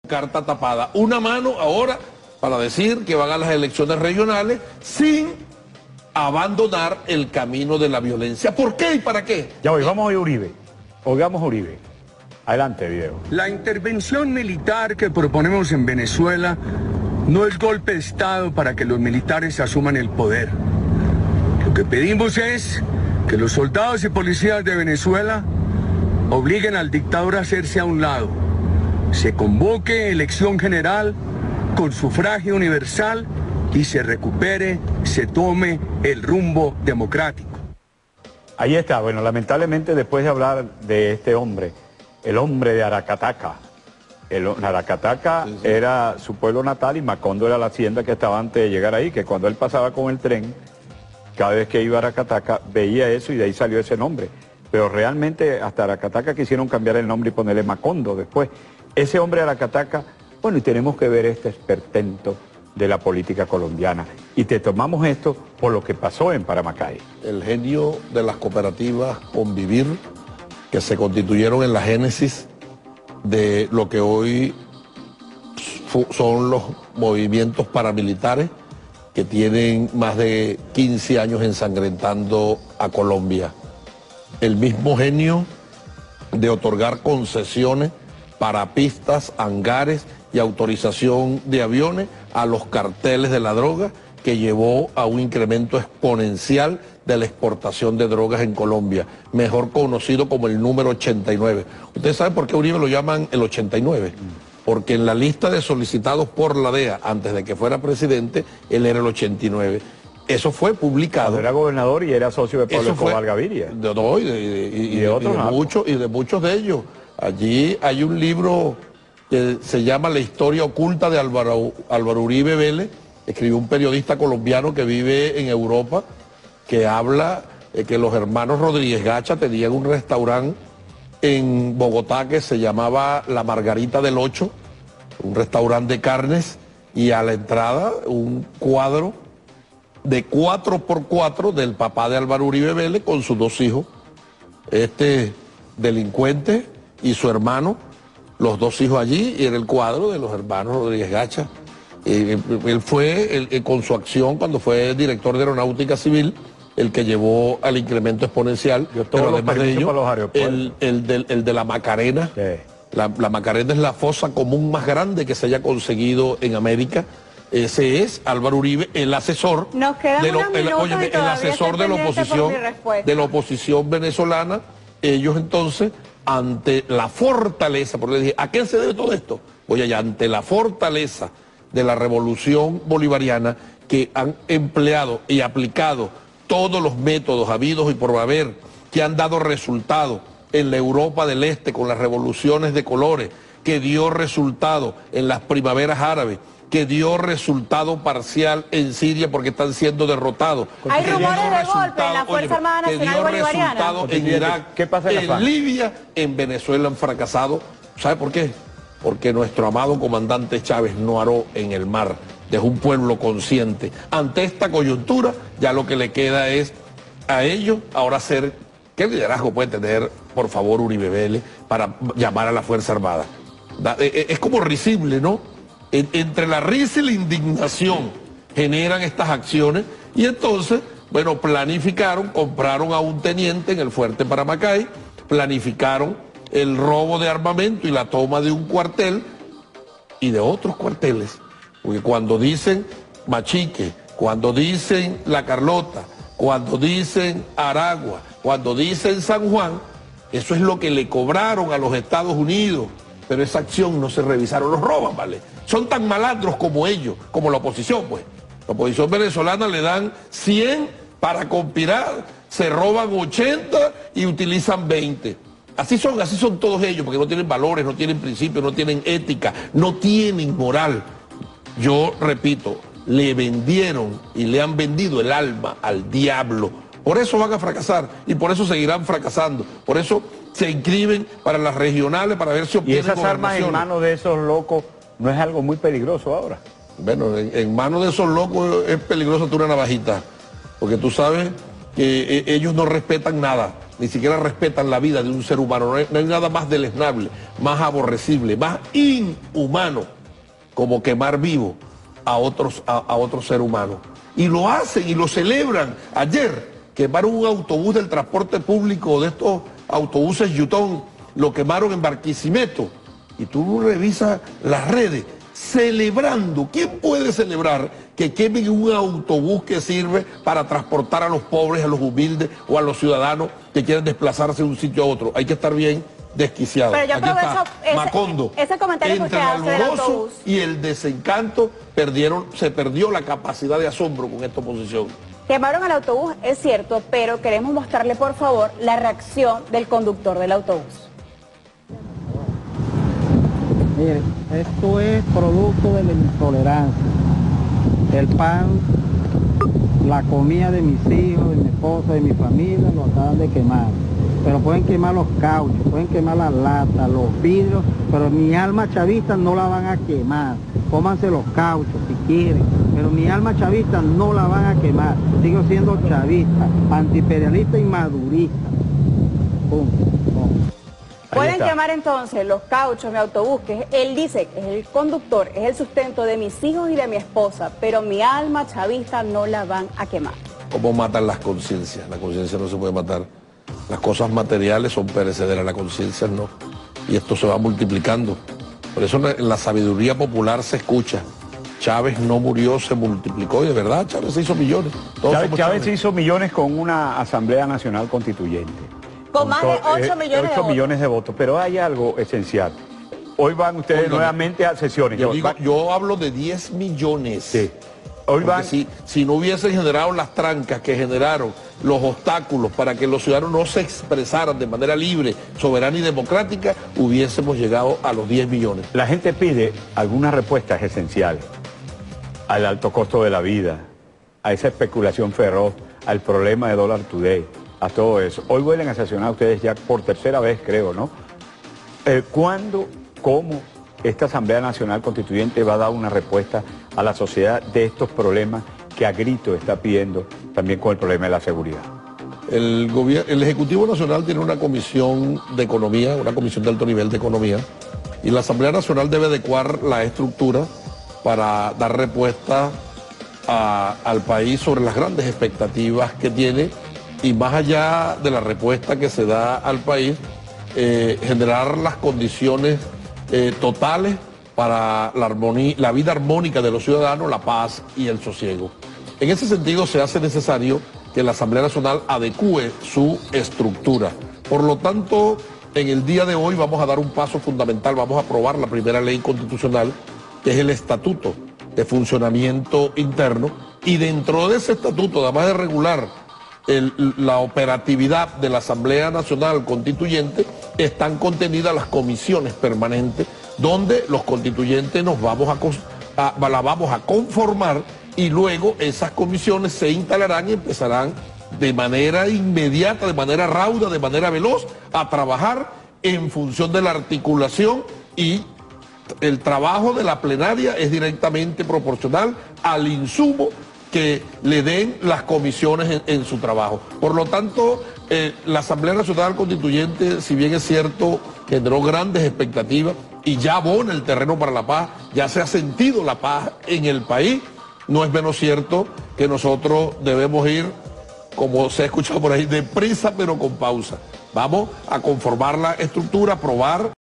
carta tapada. Una mano ahora para decir que van a las elecciones regionales sin abandonar el camino de la violencia. ¿Por qué y para qué? Ya voy, vamos a oír Uribe. Oigamos a Uribe. Adelante, video. La intervención militar que proponemos en Venezuela no es golpe de Estado para que los militares asuman el poder. Lo que pedimos es que los soldados y policías de Venezuela obliguen al dictador a hacerse a un lado. Se convoque elección general con sufragio universal y se recupere, se tome el rumbo democrático. Ahí está. Bueno, lamentablemente después de hablar de este hombre, el hombre de Aracataca. Aracataca era su pueblo natal y Macondo era la hacienda que estaba antes de llegar ahí, que cuando él pasaba con el tren, cada vez que iba a Aracataca veía eso y de ahí salió ese nombre. Pero realmente hasta Aracataca quisieron cambiar el nombre y ponerle Macondo después. Ese hombre de Aracataca, bueno, y tenemos que ver este esperpento de la política colombiana. Y te tomamos esto por lo que pasó en Paramacay. El genio de las cooperativas Convivir, que se constituyeron en la génesis de lo que hoy son los movimientos paramilitares que tienen más de 15 años ensangrentando a Colombia. El mismo genio de otorgar concesiones para pistas, hangares y autorización de aviones a los carteles de la droga, que llevó a un incremento exponencial de la exportación de drogas en Colombia, mejor conocido como el número 89. ¿Ustedes saben por qué Uribe lo llaman el 89? Porque en la lista de solicitados por la DEA, antes de que fuera presidente, él era el 89. Eso fue publicado. Cuando era gobernador y era socio de Pablo Escobar Gaviria. De muchos de ellos. Allí hay un libro que se llama La historia oculta de Álvaro Uribe Vélez. Escribió un periodista colombiano que vive en Europa, que habla de que los hermanos Rodríguez Gacha tenían un restaurante en Bogotá que se llamaba La Margarita del Ocho, un restaurante de carnes, y a la entrada un cuadro de 4x4 del papá de Álvaro Uribe Vélez con sus dos hijos, este delincuente y su hermano, los dos hijos allí, y era el cuadro de los hermanos Rodríguez Gacha. Él fue, con su acción, cuando fue director de Aeronáutica Civil, el que llevó al incremento exponencial. Pero además de ello, el de la Macarena. Sí. La Macarena es la fosa común más grande que se haya conseguido en América. Ese es Álvaro Uribe, el asesor el asesor de la oposición venezolana. Ellos entonces, ante la fortaleza, porque le dije, ¿a qué se debe todo esto? Oye, ante la fortaleza de la revolución bolivariana, que han empleado y aplicado todos los métodos habidos y por haber, que han dado resultado en la Europa del Este con las revoluciones de colores, que dio resultado en las primaveras árabes, que dio resultado parcial en Siria porque están siendo derrotados. Hay rumores de golpe en la Fuerza Armada Nacional Bolivariana. Resultado en Irak, ¿qué pasa en Libia, en Venezuela han fracasado. ¿Sabe por qué? Porque nuestro amado comandante Chávez no aró en el mar, dejó un pueblo consciente. Ante esta coyuntura, ya lo que le queda es a ellos ahora ser, ¿qué liderazgo puede tener, por favor, Uribe Vélez, para llamar a la Fuerza Armada? Es como risible, ¿no? Entre la risa y la indignación generan estas acciones, y entonces, bueno, compraron a un teniente en el fuerte Paramacay, planificaron el robo de armamento y la toma de un cuartel y de otros cuarteles. Porque cuando dicen Machique, cuando dicen La Carlota, cuando dicen Aragua, cuando dicen San Juan, eso es lo que le cobraron a los Estados Unidos. Pero esa acción no se revisaron, los roban, ¿vale? Son tan malandros como ellos, como la oposición, pues. La oposición venezolana le dan 100 para conspirar, se roban 80 y utilizan 20. Así son todos ellos, porque no tienen valores, no tienen principios, no tienen ética, no tienen moral. Yo repito, le vendieron y le han vendido el alma al diablo. Por eso van a fracasar y por eso seguirán fracasando. Por eso se inscriben para las regionales para ver si obtienen gobernaciones. ¿Y esas armas en manos de esos locos no es algo muy peligroso ahora? Bueno, en manos de esos locos es peligroso una navajita, porque tú sabes que ellos no respetan nada, ni siquiera respetan la vida de un ser humano. No hay nada más deleznable, más aborrecible, más inhumano como quemar vivo a otro ser humano. Y lo hacen y lo celebran. Ayer quemaron un autobús del transporte público, de estos autobuses Yutón, lo quemaron en Barquisimeto. Y tú revisas las redes, celebrando. ¿Quién puede celebrar que quemen un autobús que sirve para transportar a los pobres, a los humildes o a los ciudadanos que quieren desplazarse de un sitio a otro? Hay que estar bien desquiciado. Pero yo aprovecho Macondo. ese comentario que usted hace del autobús. Y el desencanto, se perdió la capacidad de asombro con esta oposición. Quemaron el autobús, es cierto, pero queremos mostrarle, por favor, la reacción del conductor del autobús. Mire, esto es producto de la intolerancia. El pan, la comida de mis hijos, de mi esposa, de mi familia, lo acaban de quemar. Pero pueden quemar los cauchos, pueden quemar las latas, los vidrios, pero mi alma chavista no la van a quemar. Cómanse los cauchos si quieren, pero mi alma chavista no la van a quemar. Sigo siendo chavista, antiimperialista y madurista. Punto. Pueden quemar entonces los cauchos, mi autobús, que él dice que es el conductor, es el sustento de mis hijos y de mi esposa, pero mi alma chavista no la van a quemar. ¿Cómo matan las conciencias? La conciencia no se puede matar. Las cosas materiales son perecederas, la conciencia no. Y esto se va multiplicando. Por eso en la sabiduría popular se escucha. Chávez no murió, se multiplicó y de verdad Chávez se hizo millones. Chávez se hizo millones con una Asamblea Nacional Constituyente. Con más de 8 millones de votos. Millones de votos. Pero hay algo esencial. Hoy van ustedes nuevamente a sesiones. Yo hablo de 10 millones. Sí. Hoy van... si no hubiesen generado las trancas que generaron, los obstáculos para que los ciudadanos no se expresaran de manera libre, soberana y democrática, hubiésemos llegado a los 10 millones. La gente pide algunas respuestas esenciales al alto costo de la vida, a esa especulación feroz, al problema de Dollar Today, a todo eso. Hoy vuelven a sesionar ustedes ya por tercera vez, creo, ¿no? ¿Cuándo, cómo esta Asamblea Nacional Constituyente va a dar una respuesta a la sociedad de estos problemas que a grito está pidiendo también con el problema de la seguridad? El Ejecutivo Nacional tiene una comisión de economía, una comisión de alto nivel de economía, y la Asamblea Nacional debe adecuar la estructura para dar respuesta al país sobre las grandes expectativas que tiene y más allá de la respuesta que se da al país, generar las condiciones totales para la vida armónica de los ciudadanos, la paz y el sosiego. En ese sentido se hace necesario que la Asamblea Nacional adecúe su estructura. Por lo tanto, en el día de hoy vamos a dar un paso fundamental, vamos a aprobar la primera ley constitucional, que es el Estatuto de Funcionamiento Interno, y dentro de ese estatuto, además de regular la operatividad de la Asamblea Nacional Constituyente, están contenidas las comisiones permanentes, donde los constituyentes la vamos a conformar y luego esas comisiones se instalarán y empezarán de manera inmediata, de manera rauda, de manera veloz, a trabajar en función de la articulación, y el trabajo de la plenaria es directamente proporcional al insumo que le den las comisiones en su trabajo. Por lo tanto, la Asamblea Nacional Constituyente, si bien es cierto, generó grandes expectativas y ya abona el terreno para la paz, ya se ha sentido la paz en el país, no es menos cierto que nosotros debemos ir, como se ha escuchado por ahí, deprisa pero con pausa. Vamos a conformar la estructura, aprobar